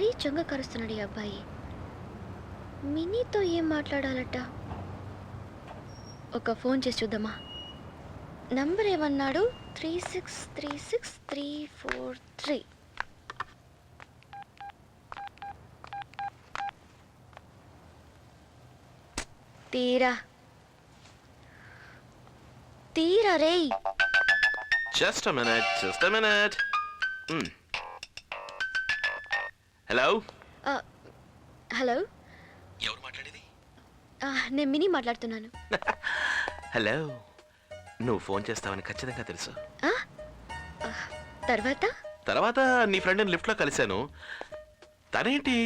మరీ చొంగ కరుస్తున్నాడు ఈ అబ్బాయి. మినీతో ఏం మాట్లాడాలట? ఒక ఫోన్ చేసి చూద్దామా? నంబర్ ఏమన్నాడు? 3636 343. తీరా తీరా రే. Just a minute. Hello hello, ఎవరు మాట్లాడేది? నేను మినీ మాట్లాడుతున్నాను. హలో, నువ్వు ఫోన్ చేస్తావని ఖచ్చితంగా తెలుసు. తర్వాత నీ ఫ్రెండ్ని లిఫ్ట్లో కలిశాను. తనేంటి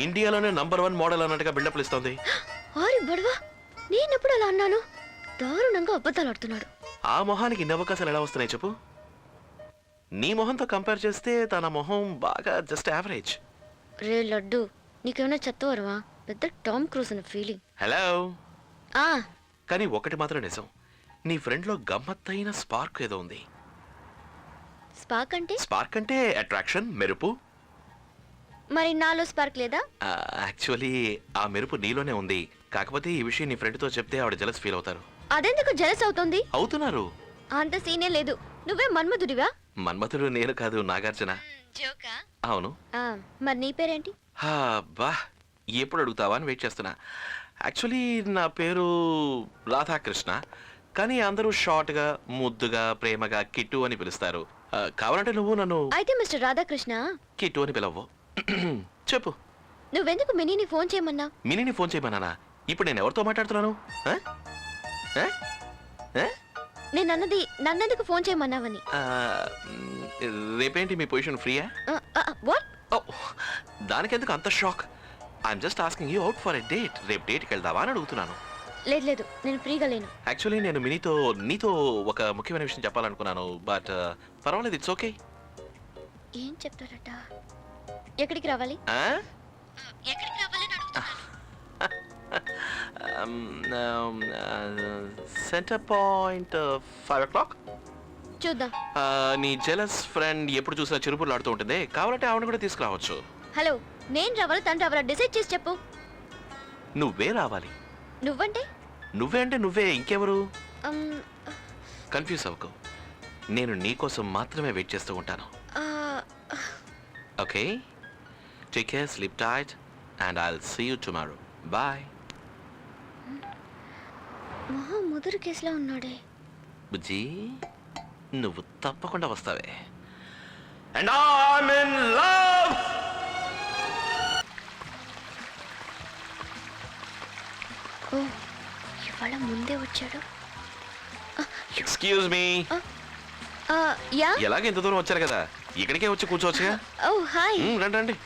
ఇండియాలోనే #1 మోడల్ అన్నట్టుగా బిల్డప్లు ఇస్తోంది. ఆరి బడవా, నేనెప్పుడు అలా అన్నాను? దారుణంగా అబద్ధాలు ఆడుతున్నాడు. ఆ మొహానికి ఇన్ని అవకాశాలు ఎలా వస్తున్నాయి చెప్పు? నీ మొహంతో కంపేర్ చేస్తే తన మొహం బాగా జస్ట్ యావరేజ్. రే లడ్డు, నీకేమైనా చెత్తవరవా? పెద్ద టామ్ క్రూజ్ అనే ఫీలింగ్. హలో, కానీ ఒకటి మాత్రం నిజం, నీ ఫ్రెండ్లో గమ్మత్తైన స్పార్క్ ఏదో ఉంది. స్పార్క్ అంటే అట్రాక్షన్, మెరుపు. మరి నాలో స్పార్క్ లేదా? యాక్చువల్లీ ఆ మెరుపు నీలోనే ఉంది. కాకపోతే ఈ విషయం నీ ఫ్రెండ్తో చెప్తే ఆవిడ జెలస్ ఫీల్ అవుతారు. అదెందుకు జెలస్ అవుతుంది? అవుతున్నారు. అంత సీనే లేదు. నువ్వే మన్మధుడివా? మన్మథుడు నేను కాదు, నాగార్జున. అవును. మరి నీ పేరేంటి? బా, ఎప్పుడు అడుగుతావా అని వెయిట్ చేస్తున్నా. యాక్చువల్లీ నా పేరు రాధాకృష్ణ, కానీ అందరూ షార్ట్గా, ముద్దుగా, ప్రేమగా కిట్టు అని పిలుస్తారు. కావాలంటే నువ్వు నన్ను అయితే మిస్టర్ రాధాకృష్ణ కిట్టు అని పిలవ్వు. చెప్పు, నువ్వెందుకు మినీని ఫోన్ చేయమన్నా? మినీని ఫోన్ చేయమన్నానా? ఇప్పుడు నేను ఎవరితో మాట్లాడుతున్నాను? నేను అన్నది నన్నెందుకు ఫోన్ చేయమన్నావని. రేపేంటి మీ పొజిషన్ ఫ్రీయా? వాట్? దానికెందుకు అంత shock? I'm just asking you out for a date. రేపు డేట్కి వెళ్దావా అని అడుగుతున్నాను. లేదు, నేను ఫ్రీగా లేను. యాక్చువల్లీ నేను నీతో ఒక ముఖ్యమైన విషయం చెప్పాలనుకున్నాను, బట్ పర్వాలేదు, ఇట్స్ ఓకే. ఏం చెప్తారట? ఎక్కడికి రావాలి? ఎక్కడికి రావాలని అడుగుతున్నాను. Centre point 5 o'clock. చూద్దాం. నీ జెలస్ ఫ్రెండ్ ఎప్పుడు చూసినా చిరుపులు ఆడుతూ ఉంటుంది, కావాలంటే ఆవిడ కూడా తీసుకురావచ్చు. హలో, నేను రావాలి తను రావాలా డిసైడ్ చేసి చెప్పు. నువ్వే రావాలి. నువ్వంటే? నువ్వే అంటే నువ్వే, ఇంకెవరు? కన్ఫ్యూజ్ అవ్వకు, నేను నీ కోసం మాత్రమే వెయిట్ చేస్తూ ఉంటాను. Okay, take care, sleep tight, and I'll see you tomorrow. Bye. మహా ముదురు కేసులో ఉన్నాడే. బుజ్జి, నువ్వు తప్పకుండా వస్తావే. And I'm in love. ఓ, ఇవాళ ముందే వచ్చాడు. Excuse me. యా, ఎలాగ ఇంత దూరం వచ్చారు కదా, ఇక్కడికే వచ్చి కూర్చోవచ్చుగా. ఓ హాయ్. రండి రండి.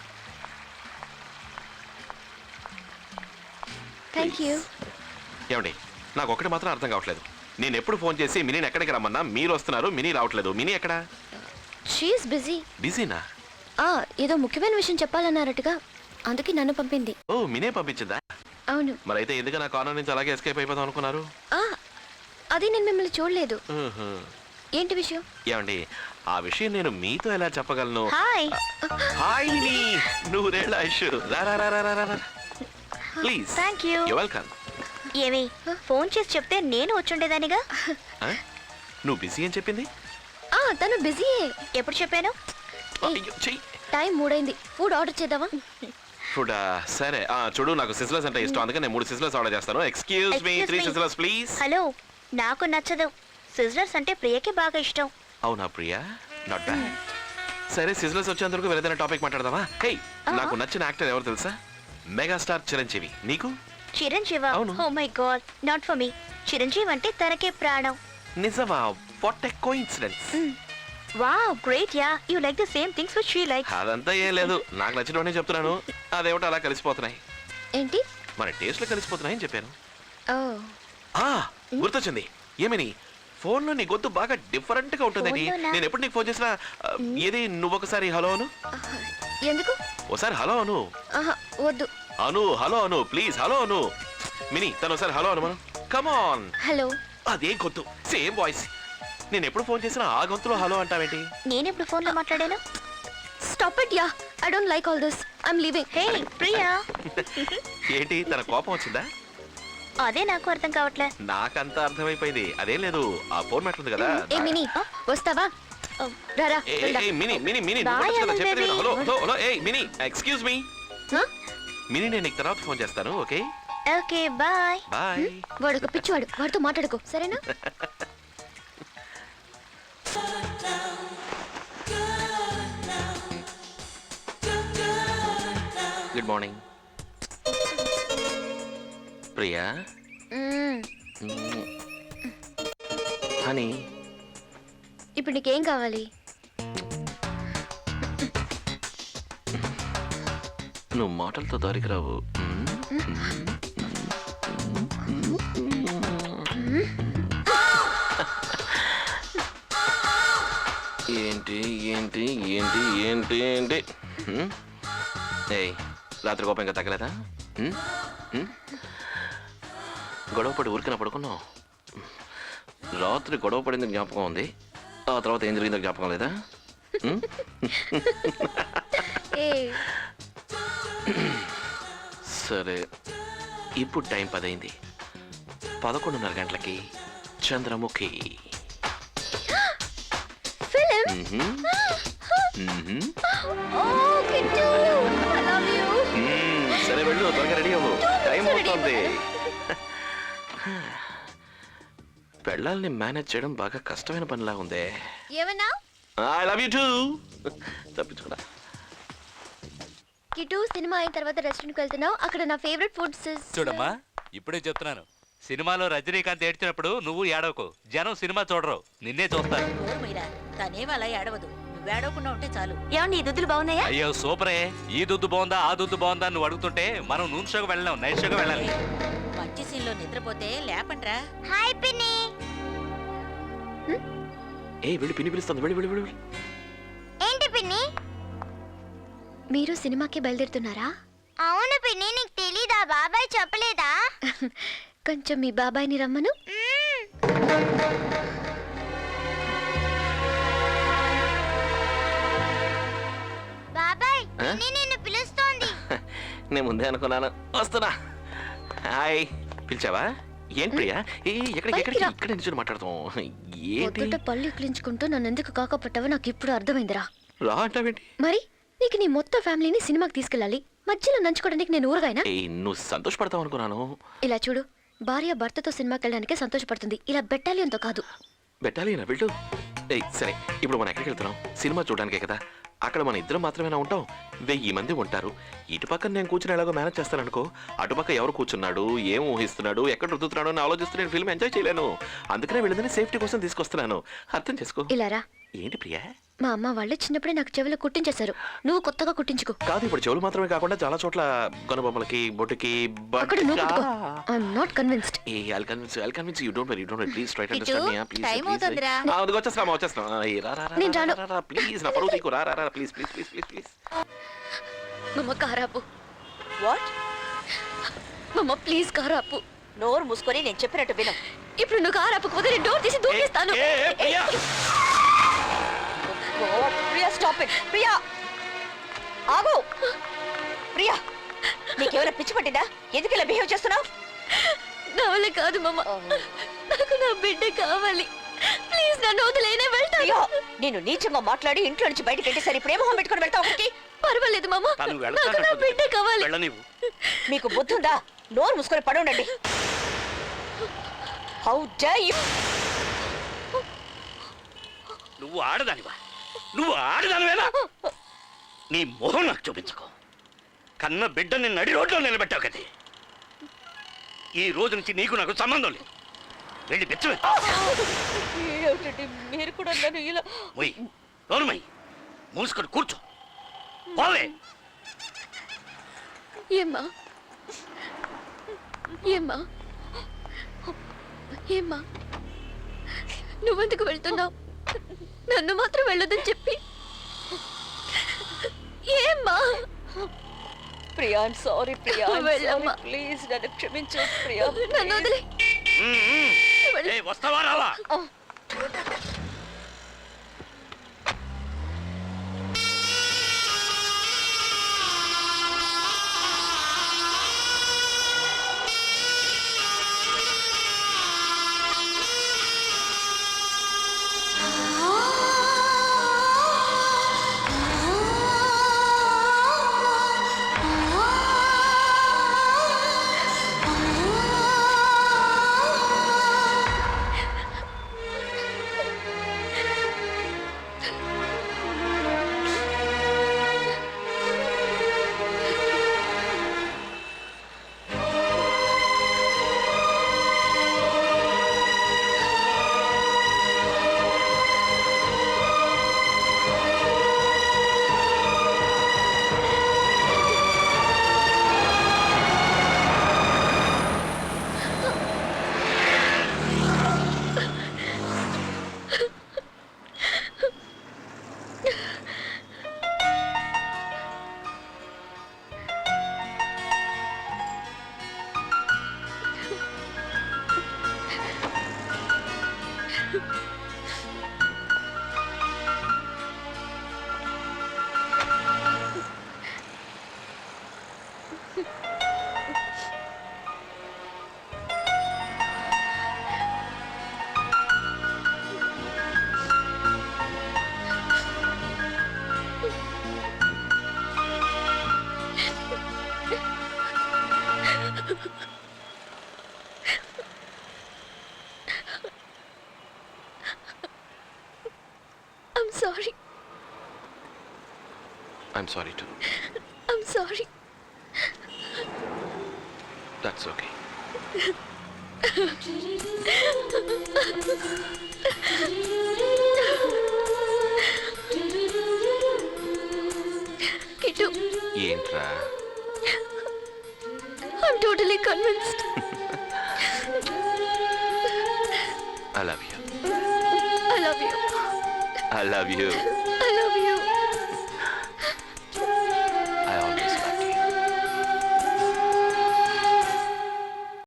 Thank you. ఏమండి, నాకు ఒకటి మాత్రం అర్థం కావట్లేదు. నేను ఎప్పుడు ఫోన్ చేసి మినీని ఎక్కడికి రమ్మన్నా మీరు వస్తున్నారు, మినీ రావట్లేదు. మినీ ఎక్కడ? She is busy. బిజీనా? ఏదో ముఖ్యమైన విషయం చెప్పాలన్నారట్టుగా, అందుకే నన్ను పంపింది. ఓ, మినే పంపించిందా? అవును. మరైతే ఎందుకు నా కార్నర్ నుంచి అలాగే ఎస్కేప్ అయిపోదాం అనుకున్నారు? అది నేను మిమ్మల్ని చూడలేదు. ఏంటి విషయం? ఏమండి, ఆ విషయం నేను మీతో ఎలా చెప్పగలను? హాయ్. హాయ్ మినీ, నువ్వు రేళ్ళ ఐషు, రా రా రా రా రా. Please. Thank you. You welcome. ఏమి ఫోన్ చేసి చెప్తే నేను వచ్చుండేదానిగా. నువ్వు బిజీ అని చెప్పింది? తను బిజీయే. ఎప్పుడు చెప్పాను? టైం 3 అయింది. ఫుడ్ ఆర్డర్ చేద్దామా? ఫుడ్ సరే. చూడు, నాకు సిజ్లర్స్ అంటే ఇష్టం, అందుకని నేను 3 సిజ్లర్స్ ఆర్డర్ చేస్తాను. Excuse me, 3 sizzlers please. Hello, నాకు నచ్చదు. సిజ్లర్స్ అంటే ప్రియకి బాగా ఇష్టం. అవునా ప్రియా? Not bad. సరే, సిజ్లర్స్ వచ్చేందుకు వేరేదైనా టాపిక్ మాట్లాడదామా? హే, నాకు నచ్చిన యాక్టర్ ఎవరు తెలుసా? మెగాస్టార్ చిరంజీవి. నీకు? Chiranjeevi? Oh my god, not for me. Chiranjeevi అంటే తనకే ప్రాణం. నిజమా? What a coincidence. Wow, great. Yeah, you like the same things which she likes. అదంతా ఏం లేదు, నాకు నచ్చినవనే చెప్తున్నాను. అదేమిటో అలా కలిసిపోతున్నాయి. ఏంటి? మన టేస్ట్లు కలిసిపోతున్నాయని చెప్పాను. ఓ, గుర్తొచ్చింది. ఏమని? ఫోన్లో నీ గొంతు బాగా డిఫరెంట్ గా ఉంటుందని. నేను ఎప్పుడు నీకు ఫోన్ చేసినా ఏది నువ్వు ఒకసారి హలో అను. ఎందుకు? ఒకసారి హలో అను. వద్దు. అను, హలో అను ప్లీజ్. హలో అను. మినీ, తను ఒకసారి హలో అను. మనం కమ్ ఆన్. హలో. అదే గొంతు, సేమ్ వాయిస్. నేను ఎప్పుడు ఫోన్ చేసినా ఆ గొంతులో హలో అంటావేంటి? నేను ఎప్పుడు ఫోన్లో మాట్లాడాను? Stop it. Yeah, I don't like all this. I'm leaving. Hey Priya, ఏంటి తన కోపం వచ్చిందా? అదే నాకు అర్థం కావట్లే. నాకంతా అర్థమైపోయింది. అదేం లేదు, ఆ ఫోన్ మాట్లాడుంది కదా. ఏ మినీ వస్తావా? రారా వెళ్దాం. Mini Mini Mini Bye, Anand baby. Hello hello hello hey Mini excuse me. Huh? Mini నేను నీకు తర్వాత ఫోన్ చేస్తాను. Okay okay bye. బాయ్. వాడు ఒక పిచ్చివాడు, వాడితో మాట్లాడుకో సరేనా? Good morning Priya. Hmm. Honey ఇప్పుడు నీకేం కావాలి? నువ్వు మాటలతో దారికి రావు. ఏంటి ఏంటి ఏంటి ఏంటి ఏంటి? ఏయ్, రాత్రి కోపం ఇంకా తగ్గలేదా? గొడవపడి ఊరికిన పడుకున్నావు. రాత్రి గొడవ పడింది జ్ఞాపకం ఉంది, ఆ తర్వాత ఏం జరిగిందో జ్ఞాపకం లేదా? ఏ సరే, ఇప్పుడు టైం 10 అయింది. 11:30 గంటలకి చంద్రముఖి. ఫిలిం. ఓ కిట్టు, ఐ లవ్ యు. సరే వెళ్ళు, త్వరగా రెడీ అవ్వు, టైం అవుతుంది. పెళ్ళాలని మేనేజ్ చేయడం బాగా కష్టమైన పనిలా ఉందే. ఏమన్నా? I love you too. తప్పించుకున్నా. కిట్టు, సినిమా అయిన తర్వాత రెస్టారెంట్కి వెళ్తున్నావు, అక్కడ నా ఫేవరెట్ ఫుడ్స్. చూడమ్మా, ఇప్పుడే చెప్తున్నాను, సినిమాలో రజనీకాంత్ ఏడ్చినప్పుడు నువ్వు ఏడవకు. జనం సినిమా చూడరు, నిన్నే చూస్తారు. మీరా తనేం అలా ఏడవదు, నువ్వు ఏడవకుండా ఉంటే చాలు. ఏమండి ఈ దుద్దులు బాగున్నాయా? అయ్యో సూపరే, ఈ దుద్దు బాగుందా ఆ దుద్దు బాగుందా నువ్వు అడుగుతుంటే మనం నూనె షోకి వెళ్ళాం, నైట్ షోకి వెళ్ళాలి. మంచి సీన్లో నిద్రపోతే లేపండ్రా. హాయ్ పిన్ని. ఏ వెళ్ళి పిన్ని పిలుస్తుంది, వెళ్ళి వెళ్ళి వెళ్ళి. ఏంటి పిన్ని? మీరు సినిమాకి బయలుదేరుతున్నారా? అవును పిన్ని, నీకు తెలీదా? బాబాయ్ చెప్పలేదా? కొంచెం మీ బాబాయ్ని రమ్మను. బాబాయ్, పిన్ని నిన్ను పిలుస్తోంది. నేను ముందే అనుకున్నాను, వస్తున్నా. హాయ్, పిలిచావా? ఏం ప్రియా? ఏ ఎక్కడికి ఎక్కడికి? ఇక్కడ నిల్చొని మాట్లాడతాం ఏంటి? పొద్దుట పళ్ళు ఇక్కిలించుకుంటూ నన్ను ఎందుకు కాకపట్టావో నాకు ఇప్పుడు అర్థమైందిరా. రా అంటావేంటి? మరి నీకు నీ మొత్తం ఫ్యామిలీని సినిమాకి తీసుకెళ్ళాలి, మధ్యలో నంచుకోవడానికి నేను ఊరగాయనా? ఏ నువ్వు సంతోషపడతావు అనుకున్నాను. ఇలా చూడు, భార్య భర్తతో సినిమాకి వెళ్ళడానికే సంతోషపడుతుంది, ఇలా బెట్టాలియన్తో కాదు. బెట్టాలియనా వెళ్ళు. ఏయ్ సరే, ఇప్పుడు మనం ఎక్కడికి వెళ్తున్నాం? సినిమా చూడడానికే కదా. అక్కడ మన ఇద్దరం మాత్రమేనా ఉంటాం? 1000 మంది ఉంటారు. ఇటు పక్కన నేను కూర్చుని ఎలాగో మేనేజ్ చేస్తాననుకో, అటుపక్క ఎవరు కూర్చున్నాడు, ఏం ఊహిస్తున్నాడు, ఎక్కడ రుద్దుతున్నాడు అని ఆలోచిస్తూ నేను ఫిల్మ్ ఎంజాయ్ చేయలేను. అందుకనే వెళ్ళిందని సేఫ్టీ కోసం తీసుకొస్తున్నాను, అర్థం చేసుకో. ఇలా రా. ఏంటి ప్రియా? మా అమ్మ వాళ్ళు చిన్నప్పుడే నాకు చెవిలో కుట్టించేశారు, నువ్వు కొత్తగా కుట్టించుకో. కాదు, ఇప్పుడు చెవులు మాత్రమే కాకుండా చాలా చోట్ల గొనబొమ్మలకి, బొట్టుకి, అక్కడ నువ్వు కుట్టుకో. I'm not convinced. ఏ I'll convince you. Don't worry, please try to Kitu, understand me, please. time అవుతుందిరా. వచ్చేస్తున్నా. ఏ రా రా నేను రాను. రా ప్లీజ్, నా పరువు తీకు, రా రా రా please please please please please. మమ్మ కారాపు. వాట్? మమ్మ ప్లీజ్ కారాపు. నోరు మూసుకొని నేను చెప్పినట్టు విను. ఇప్పుడు నువ్వు కారాపకపోతే నేను డోర్ తీసి దూకేస్తాను. Priya, Priya stop it. ప్రియా ఆగు. ప్రియా, నీకేమైనా పిచ్చి పట్టిందా? ఎందుకు ఇలా బిహేవ్ చేస్తున్నావు? నా వల్ల కాదు మమ్మ, నాకు నా బిడ్డ కావాలి. ప్లీజ్ నన్ను వదిలేనే వెళ్తాను. ప్రియా, నేను నీచంగా మాట్లాడి ఇంట్లో నుంచి బయటకు వెళ్ళేసరి ప్రేమ మొహం పెట్టుకొని వెళ్తావు ఒకటి. పర్వాలేదు మమ్మ, నాకు నా బిడ్డ కావాలి. మీకు బుద్ధుందా? నోరు మూసుకొని పడి ఉండండి. How dare you! నువ్వు ఆడదానివా? నువ్వు ఆడదానివేనా? నీ మొహం నాకు చూపించుకో. కన్న బిడ్డని నడి రోడ్లో నిలబెట్టావు కదే. ఈ రోజు నుంచి నీకు నాకు సంబంధం లేదు. వెళ్ళి బెచ్చవే. మీరు కూడా నన్ను ఇలా నోరుమై మూసుకొని కూర్చో. పోవే. ఏమ్మా ఏమ్మా ఏమ్మా, నువ్వెందుకు వెళ్తున్నావు? నన్ను మాత్రం వెళ్ళొద్దని చెప్పి. ఏమ్మా? Priya, I'm sorry Priya. వెళ్ళమ్మా. ప్లీజ్ నన్ను క్షమించు ప్రియా. నన్ను వదిలే. వస్తావా రావా? I'm sorry. I'm sorry too. I'm sorry. That's okay. Kittu, ఏంట్రా? I'm totally convinced. I love you. I love you. I love you.